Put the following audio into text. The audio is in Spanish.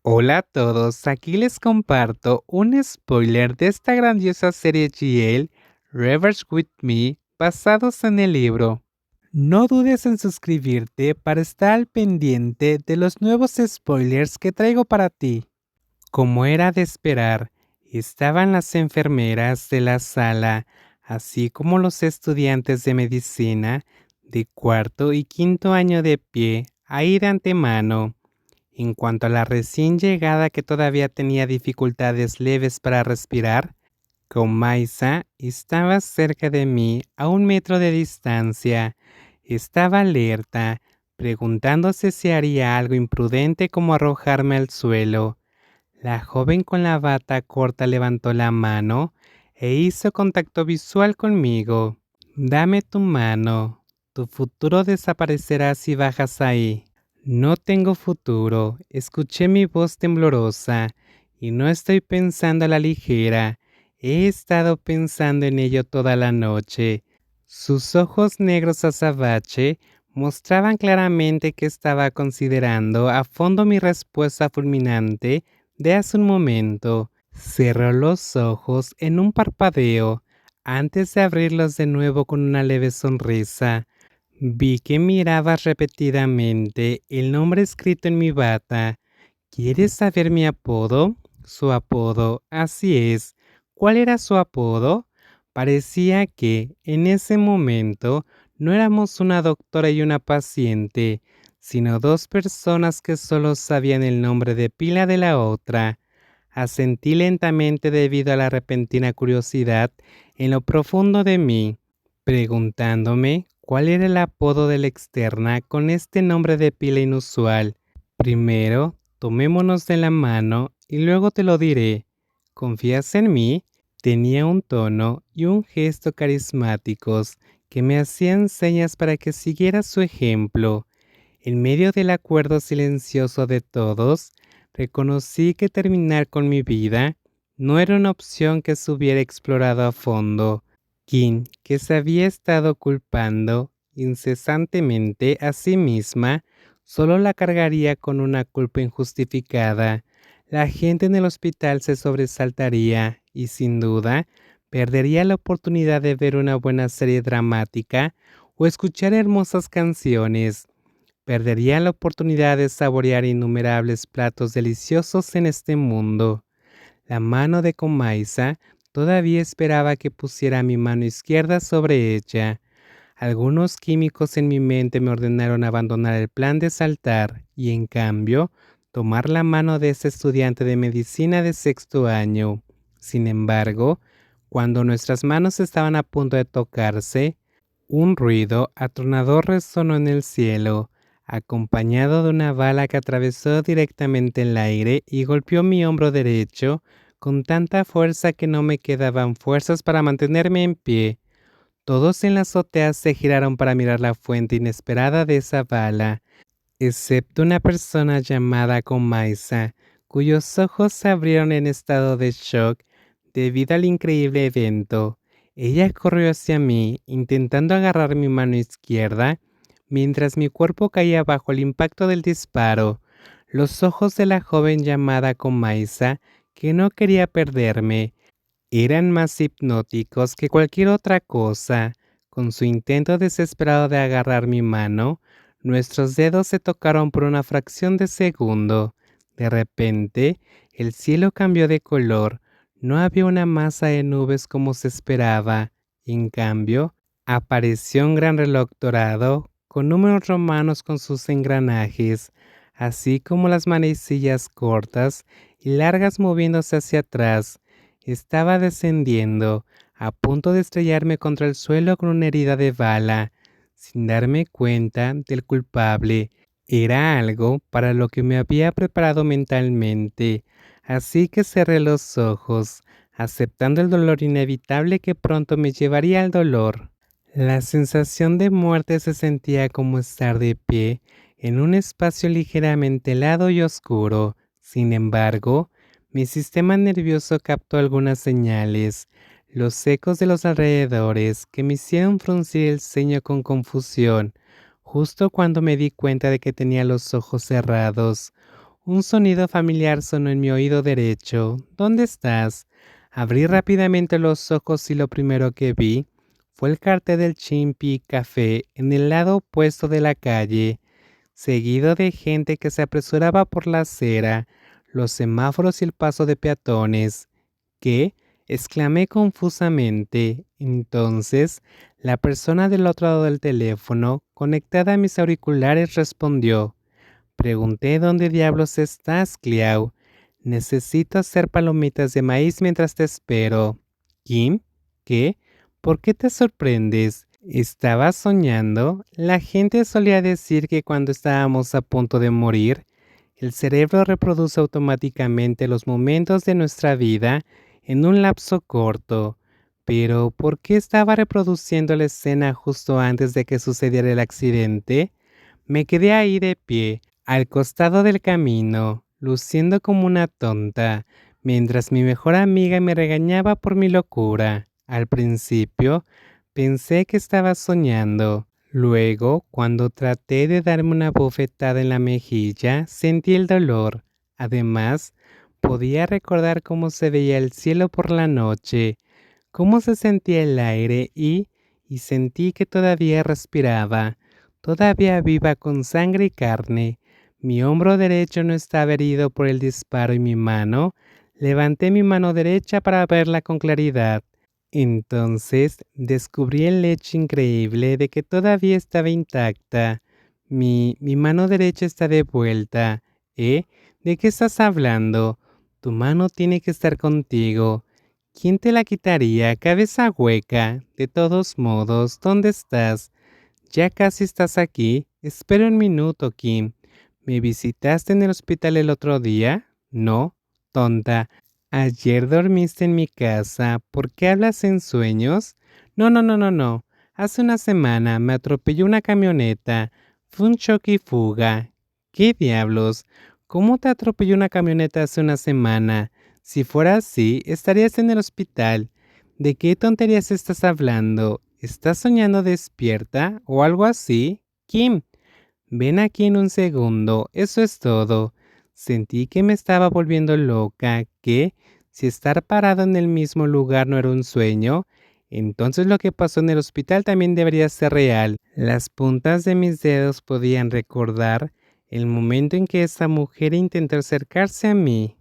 Hola a todos, aquí les comparto un spoiler de esta grandiosa serie GL, Reverse With Me, basados en el libro. No dudes en suscribirte para estar al pendiente de los nuevos spoilers que traigo para ti. Como era de esperar, estaban las enfermeras de la sala, así como los estudiantes de medicina de cuarto y quinto año de pie, ahí de antemano. En cuanto a la recién llegada que todavía tenía dificultades leves para respirar, Komaisa estaba cerca de mí a 1 metro de distancia. Estaba alerta, preguntándose si haría algo imprudente como arrojarme al suelo. La joven con la bata corta levantó la mano e hizo contacto visual conmigo. Dame tu mano. Tu futuro desaparecerá si bajas ahí. No tengo futuro. Escuché mi voz temblorosa y no estoy pensando a la ligera. He estado pensando en ello toda la noche. Sus ojos negros azabache mostraban claramente que estaba considerando a fondo mi respuesta fulminante de hace un momento. Cerró los ojos en un parpadeo antes de abrirlos de nuevo con una leve sonrisa. Vi que mirabas repetidamente el nombre escrito en mi bata. ¿Quieres saber mi apodo? Su apodo, así es. ¿Cuál era su apodo? Parecía que, en ese momento, no éramos una doctora y una paciente, sino dos personas que solo sabían el nombre de pila de la otra. Asentí lentamente debido a la repentina curiosidad en lo profundo de mí, preguntándome cuál era el apodo de la externa con este nombre de pila inusual. Primero, tomémonos de la mano y luego te lo diré. ¿Confías en mí? Tenía un tono y un gesto carismáticos que me hacían señas para que siguiera su ejemplo. En medio del acuerdo silencioso de todos, reconocí que terminar con mi vida no era una opción que se hubiera explorado a fondo. Kim, que se había estado culpando incesantemente a sí misma, solo la cargaría con una culpa injustificada. La gente en el hospital se sobresaltaría y, sin duda, perdería la oportunidad de ver una buena serie dramática o escuchar hermosas canciones. Perdería la oportunidad de saborear innumerables platos deliciosos en este mundo. La mano de Comaisa todavía esperaba que pusiera mi mano izquierda sobre ella. Algunos químicos en mi mente me ordenaron abandonar el plan de saltar y, en cambio, tomar la mano de ese estudiante de medicina de sexto año. Sin embargo, cuando nuestras manos estaban a punto de tocarse, un ruido atronador resonó en el cielo, acompañado de una bala que atravesó directamente el aire y golpeó mi hombro derecho con tanta fuerza que no me quedaban fuerzas para mantenerme en pie. Todos en la azotea se giraron para mirar la fuente inesperada de esa bala, excepto una persona llamada Comaisa, cuyos ojos se abrieron en estado de shock debido al increíble evento. Ella corrió hacia mí, intentando agarrar mi mano izquierda, mientras mi cuerpo caía bajo el impacto del disparo. Los ojos de la joven llamada Comaisa, que no quería perderme, eran más hipnóticos que cualquier otra cosa. Con su intento desesperado de agarrar mi mano, nuestros dedos se tocaron por una fracción de segundo. De repente, el cielo cambió de color. No había una masa de nubes como se esperaba. En cambio, apareció un gran reloj dorado con números romanos con sus engranajes, así como las manecillas cortas y largas moviéndose hacia atrás. Estaba descendiendo, a punto de estrellarme contra el suelo con una herida de bala, sin darme cuenta del culpable. Era algo para lo que me había preparado mentalmente, así que cerré los ojos, aceptando el dolor inevitable que pronto me llevaría al dolor. La sensación de muerte se sentía como estar de pie en un espacio ligeramente helado y oscuro. Sin embargo, mi sistema nervioso captó algunas señales, los ecos de los alrededores que me hicieron fruncir el ceño con confusión, justo cuando me di cuenta de que tenía los ojos cerrados. Un sonido familiar sonó en mi oído derecho. ¿Dónde estás? Abrí rápidamente los ojos y lo primero que vi fue el cartel del Chimpi Café en el lado opuesto de la calle, seguido de gente que se apresuraba por la acera, los semáforos y el paso de peatones. ¿Qué? Exclamé confusamente. Entonces, la persona del otro lado del teléfono, conectada a mis auriculares, respondió. Pregunté dónde diablos estás, Cleau. Necesito hacer palomitas de maíz mientras te espero. ¿Kim? ¿Qué? ¿Por qué te sorprendes? ¿Estabas soñando? La gente solía decir que cuando estábamos a punto de morir, el cerebro reproduce automáticamente los momentos de nuestra vida en un lapso corto. Pero, ¿por qué estaba reproduciendo la escena justo antes de que sucediera el accidente? Me quedé ahí de pie, al costado del camino, luciendo como una tonta, mientras mi mejor amiga me regañaba por mi locura. Al principio, pensé que estaba soñando. Luego, cuando traté de darme una bofetada en la mejilla, sentí el dolor. Además, podía recordar cómo se veía el cielo por la noche, cómo se sentía el aire y sentí que todavía respiraba, todavía viva con sangre y carne. Mi hombro derecho no estaba herido por el disparo y mi mano. Levanté mi mano derecha para verla con claridad. Entonces descubrí el hecho increíble de que todavía estaba intacta. Mi mano derecha está de vuelta. ¿Eh? ¿De qué estás hablando? Tu mano tiene que estar contigo. ¿Quién te la quitaría, cabeza hueca? De todos modos, ¿dónde estás? Ya casi estás aquí. Espera un minuto, Kim. ¿Me visitaste en el hospital el otro día? No, tonta. Ayer dormiste en mi casa. ¿Por qué hablas en sueños? No, no, no, no, no. Hace una semana me atropelló una camioneta. Fue un choque y fuga. ¿Qué diablos? ¿Cómo te atropelló una camioneta hace una semana? Si fuera así, estarías en el hospital. ¿De qué tonterías estás hablando? ¿Estás soñando despierta o algo así? Kim, ven aquí en un segundo, eso es todo. Sentí que me estaba volviendo loca, que si estar parado en el mismo lugar no era un sueño, entonces lo que pasó en el hospital también debería ser real. Las puntas de mis dedos podían recordar el momento en que esa mujer intentó acercarse a mí.